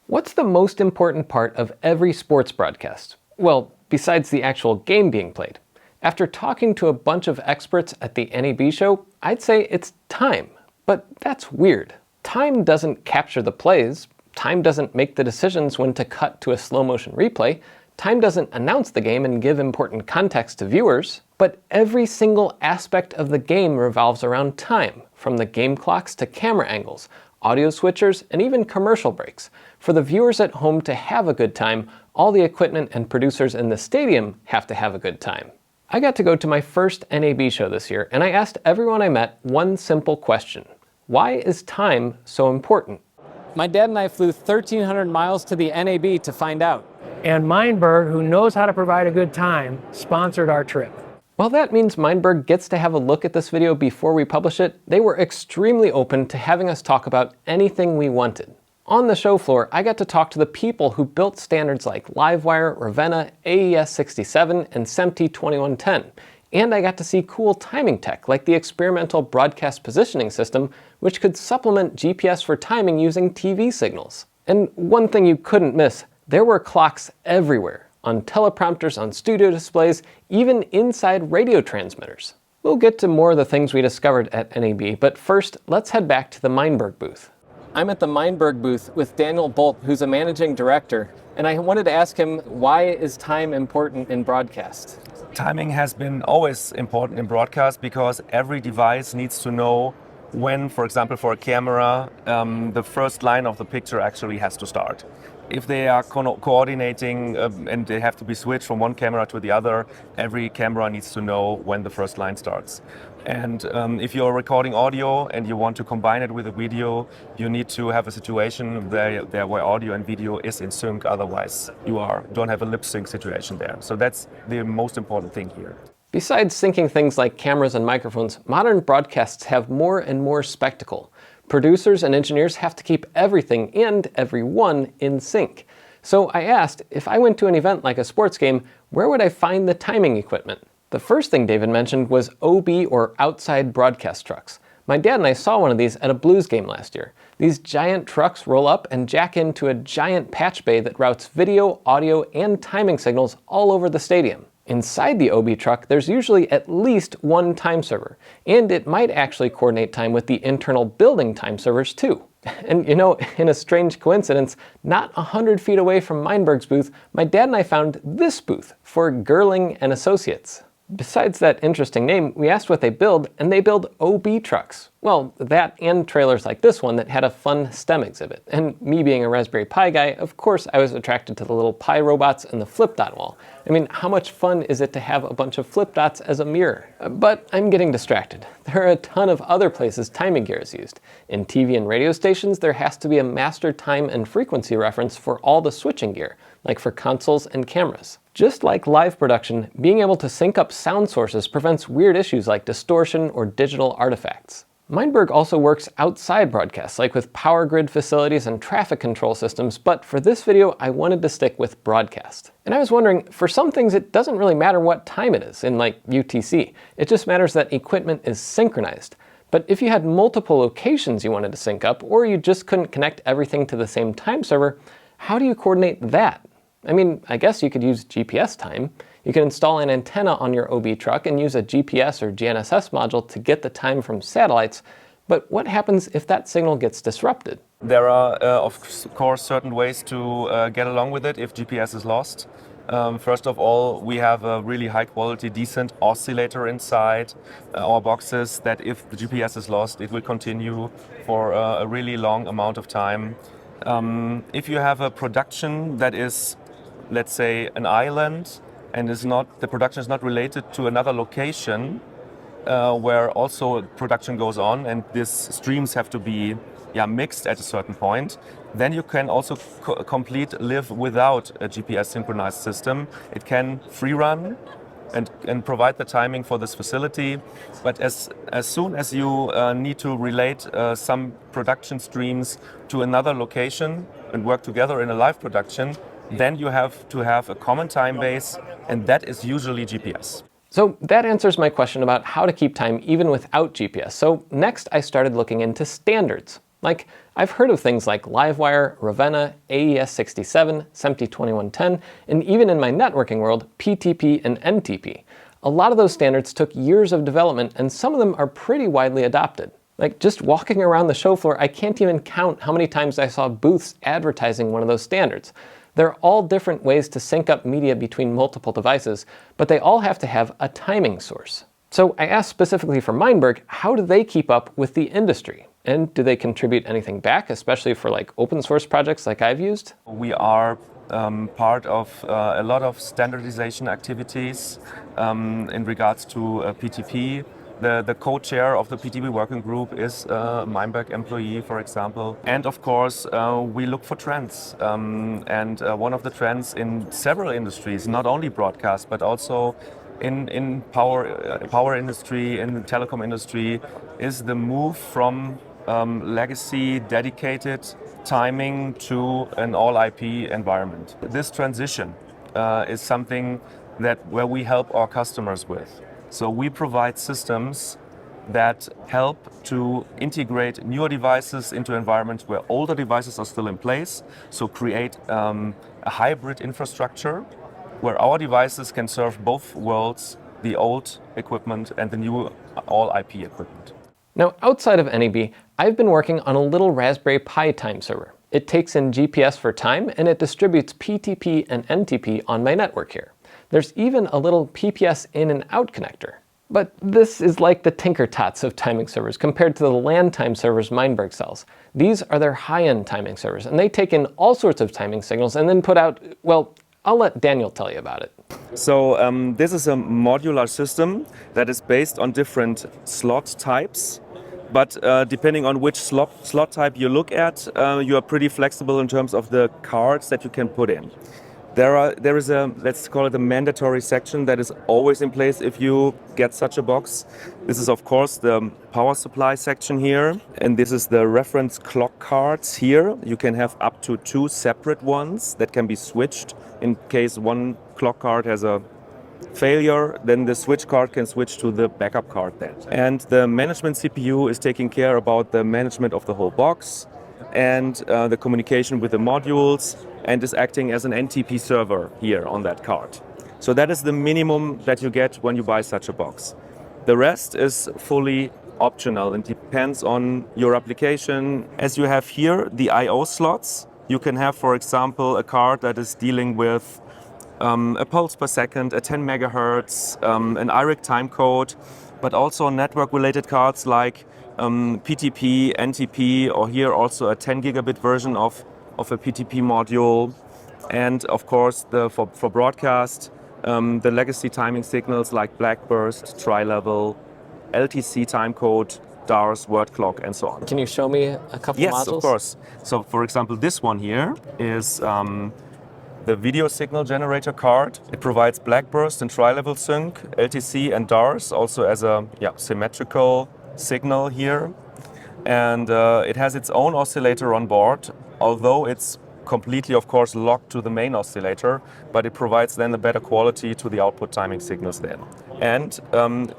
What's the most important part of every sports broadcast? Well, besides the actual game being played. After talking to a bunch of experts at the NAB show, I'd say it's time. But that's weird. Time doesn't capture the plays. Time doesn't make the decisions when to cut to a slow motion replay. Time doesn't announce the game and give important context to viewers. But every single aspect of the game revolves around time, from the game clocks to camera angles, audio switchers, and even commercial breaks. For the viewers at home to have a good time, all the equipment and producers in the stadium have to have a good time. I got to go to my first NAB show this year, and I asked everyone I met one simple question. Why is time so important? My dad and I flew 1,300 miles to the NAB to find out. And Mindberg, who knows how to provide a good time, sponsored our trip. While that means Mindberg gets to have a look at this video before we publish it, they were extremely open to having us talk about anything we wanted. On the show floor, I got to talk to the people who built standards like Livewire, Ravenna, AES-67, and SMPTE 2110. And I got to see cool timing tech like the experimental broadcast positioning system, which could supplement GPS for timing using TV signals. And one thing you couldn't miss, there were clocks everywhere, on teleprompters, on studio displays, even inside radio transmitters. We'll get to more of the things we discovered at NAB, but first, let's head back to the Mindberg booth. I'm at the Mindberg booth with Daniel Bolt, who's a managing director, and I wanted to ask him, why is time important in broadcast? Timing has been always important in broadcast because every device needs to know when, for example, for a camera, the first line of the picture actually has to start. If they are coordinating and they have to be switched from one camera to the other, every camera needs to know when the first line starts. And if you're recording audio and you want to combine it with a video, you need to have a situation there where audio and video is in sync, otherwise you don't have a lip sync situation there. So that's the most important thing here. Besides syncing things like cameras and microphones, modern broadcasts have more and more spectacle. Producers and engineers have to keep everything and everyone in sync. So I asked, if I went to an event like a sports game, where would I find the timing equipment? The first thing David mentioned was OB, or outside broadcast trucks. My dad and I saw one of these at a Blues game last year. These giant trucks roll up and jack into a giant patch bay that routes video, audio, and timing signals all over the stadium. Inside the OB truck, there's usually at least one time server, and it might actually coordinate time with the internal building time servers too. And you know, in a strange coincidence, not 100 feet away from Mindberg's booth, my dad and I found this booth for Gerling and Associates. Besides that interesting name, we asked what they build, and they build OB trucks. Well, that and trailers like this one that had a fun STEM exhibit. And me being a Raspberry Pi guy, of course I was attracted to the little Pi robots and the flip dot wall. I mean, how much fun is it to have a bunch of flip dots as a mirror? But I'm getting distracted. There are a ton of other places timing gear is used. In TV and radio stations, there has to be a master time and frequency reference for all the switching gear, like for consoles and cameras. Just like live production, being able to sync up sound sources prevents weird issues like distortion or digital artifacts. Mindberg also works outside broadcasts, like with power grid facilities and traffic control systems, but for this video I wanted to stick with broadcast. And I was wondering, for some things it doesn't really matter what time it is, in like UTC. It just matters that equipment is synchronized. But if you had multiple locations you wanted to sync up, or you just couldn't connect everything to the same time server, how do you coordinate that? I mean, I guess you could use GPS time. You can install an antenna on your OB truck and use a GPS or GNSS module to get the time from satellites, but what happens if that signal gets disrupted? There are, of course, certain ways to get along with it if GPS is lost. First of all, we have a really high quality, decent oscillator inside our boxes that if the GPS is lost, it will continue for a really long amount of time. If you have a production that is, let's say, an island, and the production is not related to another location where also production goes on, and these streams have to be mixed at a certain point, then you can also live without a GPS synchronized system. It can free run and provide the timing for this facility, but as soon as you need to relate some production streams to another location and work together in a live production, then you have to have a common time base, and that is usually GPS. So that answers my question about how to keep time even without GPS. So next I started looking into standards. Like, I've heard of things like Livewire, Ravenna, AES67, SMPTE2110, and even in my networking world, PTP and NTP. A lot of those standards took years of development, and some of them are pretty widely adopted. Like, just walking around the show floor, I can't even count how many times I saw booths advertising one of those standards. They're all different ways to sync up media between multiple devices, but they all have to have a timing source. So I asked specifically for Mindberg, how do they keep up with the industry? And do they contribute anything back, especially for like open source projects like I've used? We are part of a lot of standardization activities in regards to PTP. The co-chair of the PTP working group is a Mindberg employee, for example. And of course, we look for trends. And one of the trends in several industries, not only broadcast, but also in power industry, in the telecom industry, is the move from legacy dedicated timing to an all IP environment. This transition is something where we help our customers with. So we provide systems that help to integrate newer devices into environments where older devices are still in place. So create a hybrid infrastructure where our devices can serve both worlds, the old equipment and the new all IP equipment. Now, outside of NEB, I've been working on a little Raspberry Pi time server. It takes in GPS for time, and it distributes PTP and NTP on my network here. There's even a little PPS in and out connector. But this is like the Tinkertots of timing servers compared to the LANTIME servers Mindberg sells. These are their high-end timing servers, and they take in all sorts of timing signals and then put out, well, I'll let Daniel tell you about it. So this is a modular system that is based on different slot types. But depending on which slot type you look at, you are pretty flexible in terms of the cards that you can put in. There is a, let's call it a mandatory section that is always in place if you get such a box. This is of course the power supply section here, and this is the reference clock cards here. You can have up to 2 separate ones that can be switched in case one clock card has a failure, then the switch card can switch to the backup card then. And the management CPU is taking care about the management of the whole box and the communication with the modules, and is acting as an NTP server here on that card. So that is the minimum that you get when you buy such a box. The rest is fully optional and depends on your application. As you have here, the I/O slots, you can have, for example, a card that is dealing with a pulse per second, a 10 megahertz, an IRIC timecode, but also network-related cards like PTP, NTP, or here also a 10 gigabit version of a PTP module. And of course, for broadcast, the legacy timing signals like blackburst, tri-level, LTC timecode, DARS, word clock, and so on. Can you show me a couple Yes, modules? of course. So for example, this one here is the video signal generator card. It provides blackburst and tri-level sync, LTC and DARS, also as a symmetrical signal here. And it has its own oscillator on board, although it's completely, of course, locked to the main oscillator, but it provides then a better quality to the output timing signals then. And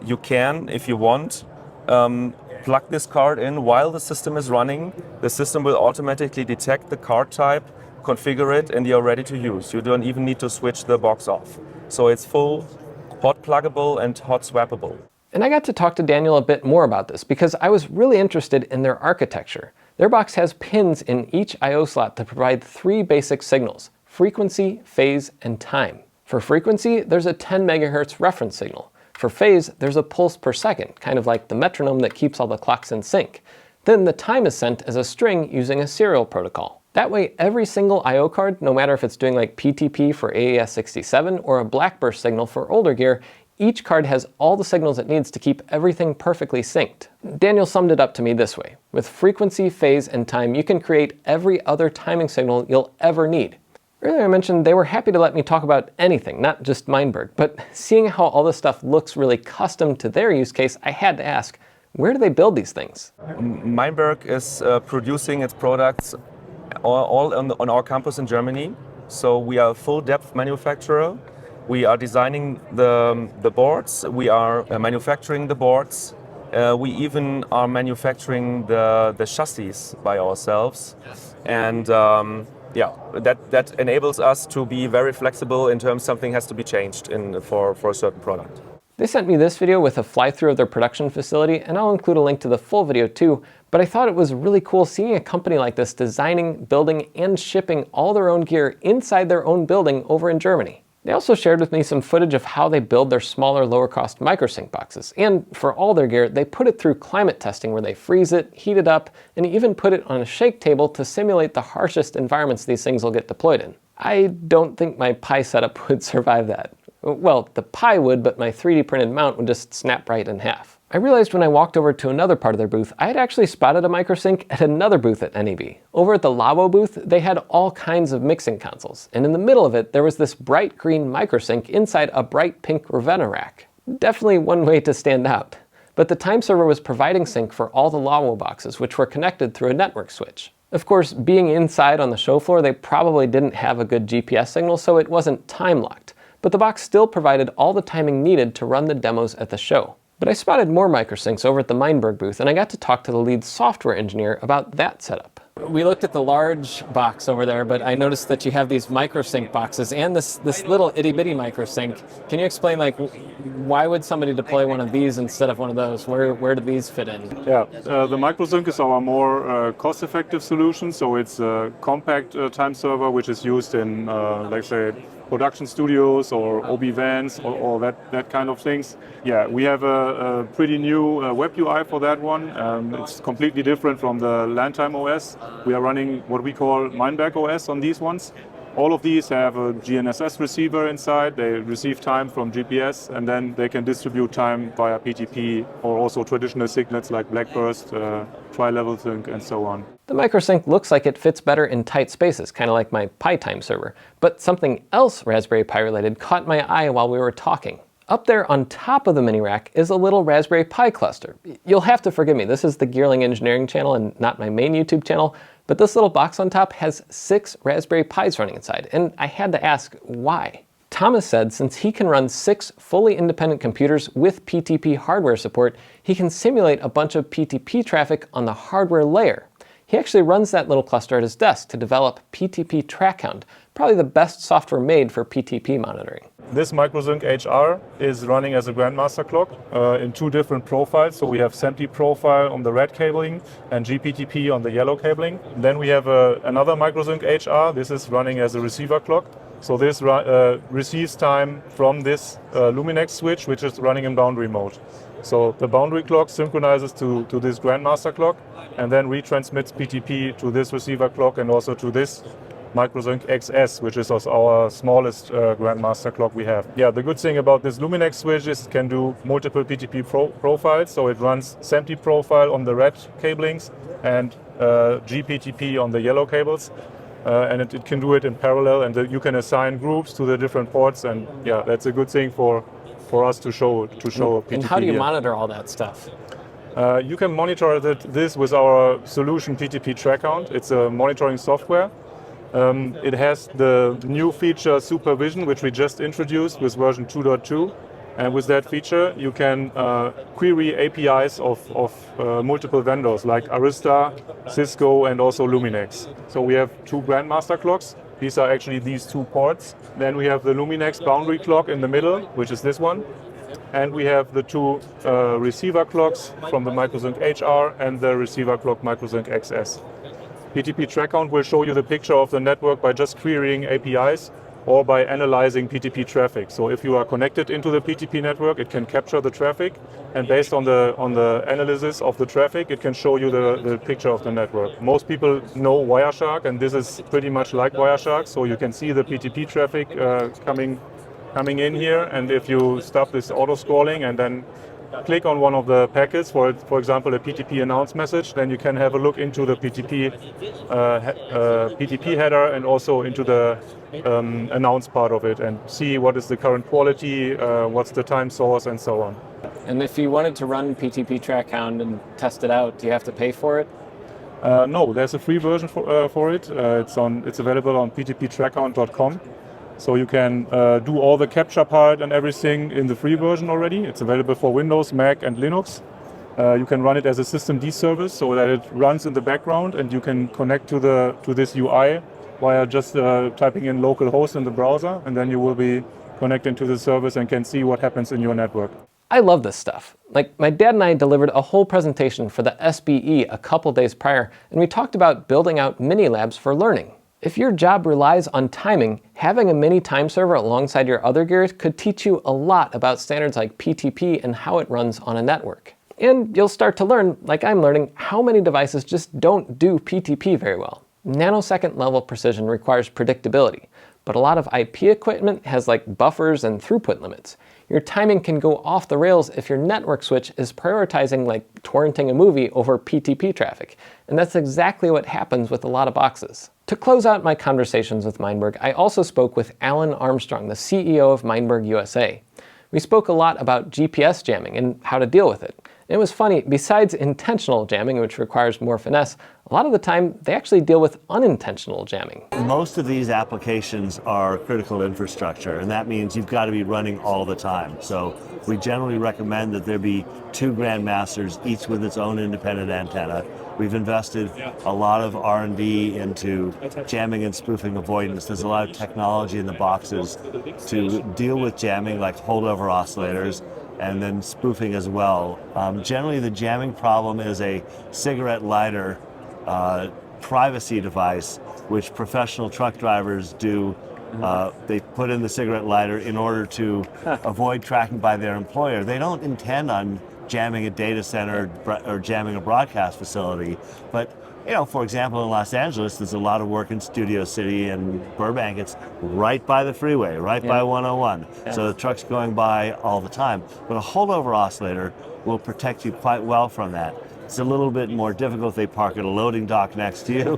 you can, if you want, plug this card in while the system is running. The system will automatically detect the card type, configure it, and you're ready to use. You don't even need to switch the box off. So it's full hot pluggable and hot swappable. And I got to talk to Daniel a bit more about this because I was really interested in their architecture. Their box has pins in each I/O slot to provide 3 basic signals: frequency, phase, and time. For frequency, there's a 10 megahertz reference signal. For phase, there's a pulse per second, kind of like the metronome that keeps all the clocks in sync. Then the time is sent as a string using a serial protocol. That way, every single I/O card, no matter if it's doing like PTP for AES67 or a blackburst signal for older gear, each card has all the signals it needs to keep everything perfectly synced. Daniel summed it up to me this way: with frequency, phase, and time, you can create every other timing signal you'll ever need. Earlier I mentioned they were happy to let me talk about anything, not just Mindberg, but seeing how all this stuff looks really custom to their use case, I had to ask, where do they build these things? Mindberg is producing its products all on our campus in Germany. So we are a full depth manufacturer. We are designing the boards, we are manufacturing the boards, We even are manufacturing the chassis by ourselves. And yeah, that enables us to be very flexible in terms something has to be changed for a certain product. They sent me this video with a fly-through of their production facility, and I'll include a link to the full video too, but I thought it was really cool seeing a company like this designing, building, and shipping all their own gear inside their own building over in Germany. They also shared with me some footage of how they build their smaller, lower-cost MicroSync boxes, and for all their gear, they put it through climate testing where they freeze it, heat it up, and even put it on a shake table to simulate the harshest environments these things will get deployed in. I don't think my Pi setup would survive that. Well, the Pi would, but my 3D printed mount would just snap right in half. I realized when I walked over to another part of their booth, I had actually spotted a MicroSync at another booth at NAB. Over at the Lawo booth, they had all kinds of mixing consoles, and in the middle of it, there was this bright green MicroSync inside a bright pink Ravenna rack. Definitely one way to stand out. But the time server was providing sync for all the Lawo boxes, which were connected through a network switch. Of course, being inside on the show floor, they probably didn't have a good GPS signal, so it wasn't time-locked. But the box still provided all the timing needed to run the demos at the show. But I spotted more MicroSyncs over at the Meinberg booth, and I got to talk to the lead software engineer about that setup. We looked at the large box over there, but I noticed that you have these MicroSync boxes and this little itty-bitty MicroSync. Can you explain, like, why would somebody deploy one of these instead of one of those? Where do these fit in? Yeah, the MicroSync is our more cost-effective solution, so it's a compact time server which is used in, let's say, production studios or OB vans or that kind of things. Yeah, we have a pretty new web UI for that one. It's completely different from the LANTIME OS. We are running what we call Meinberg OS on these ones. All of these have a GNSS receiver inside. They receive time from GPS, and then they can distribute time via PTP or also traditional signals like Blackburst, tri-level sync, and so on. The MicroSync looks like it fits better in tight spaces, kind of like my Pi time server. But something else Raspberry Pi related caught my eye while we were talking. Up there on top of the mini rack is a little Raspberry Pi cluster. You'll have to forgive me, this is the Gearling Engineering channel and not my main YouTube channel, but this little box on top has 6 Raspberry Pis running inside, and I had to ask why. Thomas said since he can run 6 fully independent computers with PTP hardware support, he can simulate a bunch of PTP traffic on the hardware layer. He actually runs that little cluster at his desk to develop PTP Track Hound, probably the best software made for PTP monitoring. This MicroSync HR is running as a Grandmaster clock in 2 different profiles. So we have SMPTE profile on the red cabling and GPTP on the yellow cabling. Then we have another MicroSync HR. This is running as a receiver clock. So this receives time from this Luminex switch, which is running in boundary mode. So the boundary clock synchronizes to this Grandmaster clock and then retransmits PTP to this receiver clock and also to this MicroSync XS, which is our smallest Grandmaster clock we have. Yeah, the good thing about this Luminex switch is it can do multiple PTP profiles, so it runs SMPTE profile on the red cablings and GPTP on the yellow cables. And it can do it in parallel, and you can assign groups to the different ports, and yeah, that's a good thing for us to show PTP. And how do you monitor all that stuff? You can monitor this with our solution PTP Track Hound. It's a monitoring software. It has the new feature supervision, which we just introduced with version 2.2. And with that feature, you can query APIs of multiple vendors like Arista, Cisco, and also Luminex. So we have 2 Grandmaster clocks. These are actually these 2 ports. Then we have the Luminex boundary clock in the middle, which is this one. And we have the 2 receiver clocks from the MicroSync HR and the receiver clock MicroSync XS. PTP Track Hound will show you the picture of the network by just querying APIs or by analyzing PTP traffic. So if you are connected into the PTP network, it can capture the traffic, and based on the analysis of the traffic, it can show you the picture of the network. Most people know Wireshark, and this is pretty much like Wireshark, so you can see the PTP traffic coming in here, and if you stop this auto-scrolling and then click on one of the packets, for example a PTP announce message, then you can have a look into the PTP header and also into the announce part of it and see what is the current quality, what's the time source, and so on. And if you wanted to run PTP Track Hound and test it out, do you have to pay for it? No, there's a free version for it. It's available on ptptrackhound.com. So you can do all the capture part and everything in the free version already. It's available for Windows, Mac, and Linux. You can run it as a systemd service so that it runs in the background and you can connect to this UI via just typing in localhost in the browser, and then you will be connecting to the service and can see what happens in your network. I love this stuff. Like, my dad and I delivered a whole presentation for the SBE a couple days prior, and we talked about building out mini labs for learning. If your job relies on timing, having a mini time server alongside your other gear could teach you a lot about standards like PTP and how it runs on a network. And you'll start to learn, like I'm learning, how many devices just don't do PTP very well. Nanosecond level precision requires predictability, but a lot of IP equipment has like buffers and throughput limits. Your timing can go off the rails if your network switch is prioritizing like torrenting a movie over PTP traffic, and that's exactly what happens with a lot of boxes. To close out my conversations with Mindberg, I also spoke with Alan Armstrong, the CEO of Mindberg USA. We spoke a lot about GPS jamming and how to deal with it. And it was funny, besides intentional jamming, which requires more finesse, a lot of the time they actually deal with unintentional jamming. Most of these applications are critical infrastructure, and that means you've got to be running all the time. So we generally recommend that there be 2 grandmasters, each with its own independent antenna. We've invested a lot of R&D into jamming and spoofing avoidance. There's a lot of technology in the boxes to deal with jamming, like holdover oscillators, and then spoofing as well. Generally, the jamming problem is a cigarette lighter privacy device, which professional truck drivers do. They put in the cigarette lighter in order to avoid tracking by their employer. They don't intend on jamming a data center or jamming a broadcast facility, but for example, in Los Angeles, there's a lot of work in Studio City and Burbank. It's right by the freeway, right by 101. So the truck's going by all the time. But a holdover oscillator will protect you quite well from that. It's a little bit more difficult if they park at a loading dock next to you,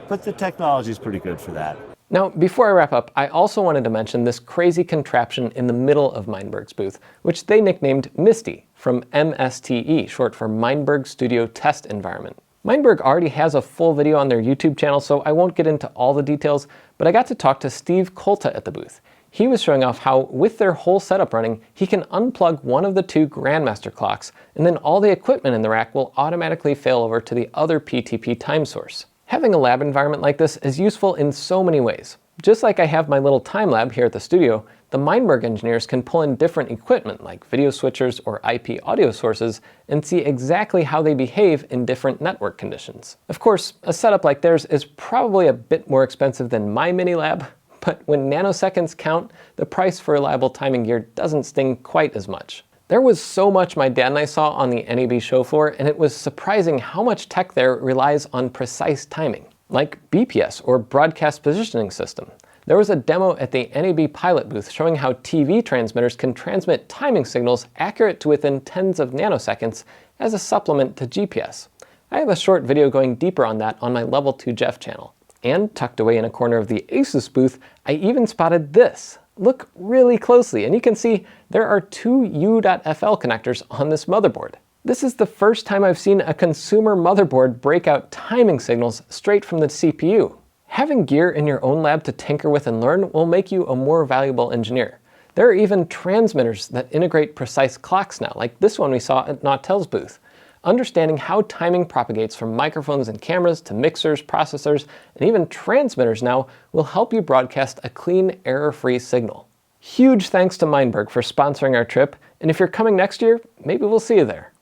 but the technology is pretty good for that. Now, before I wrap up, I also wanted to mention this crazy contraption in the middle of Mindberg's booth, which they nicknamed Misty, from MSTE, short for Mindberg Studio Test Environment. Mindberg already has a full video on their YouTube channel, so I won't get into all the details, but I got to talk to Steve Kolta at the booth. He was showing off how, with their whole setup running, he can unplug one of the 2 Grandmaster clocks, and then all the equipment in the rack will automatically fail over to the other PTP time source. Having a lab environment like this is useful in so many ways. Just like I have my little time lab here at the studio, the Mindberg engineers can pull in different equipment like video switchers or IP audio sources and see exactly how they behave in different network conditions. Of course, a setup like theirs is probably a bit more expensive than my mini lab, but when nanoseconds count, the price for reliable timing gear doesn't sting quite as much. There was so much my dad and I saw on the NAB show floor, and it was surprising how much tech there relies on precise timing, like BPS or Broadcast Positioning System. There was a demo at the NAB pilot booth showing how TV transmitters can transmit timing signals accurate to within tens of nanoseconds as a supplement to GPS. I have a short video going deeper on that on my Level 2 Jeff channel. And tucked away in a corner of the Asus booth, I even spotted this. Look really closely and you can see there are 2 U.FL connectors on this motherboard. This is the first time I've seen a consumer motherboard break out timing signals straight from the CPU. Having gear in your own lab to tinker with and learn will make you a more valuable engineer. There are even transmitters that integrate precise clocks now, like this one we saw at Nautel's booth. Understanding how timing propagates from microphones and cameras to mixers, processors, and even transmitters now will help you broadcast a clean, error-free signal. Huge thanks to Mindberg for sponsoring our trip, and if you're coming next year, maybe we'll see you there.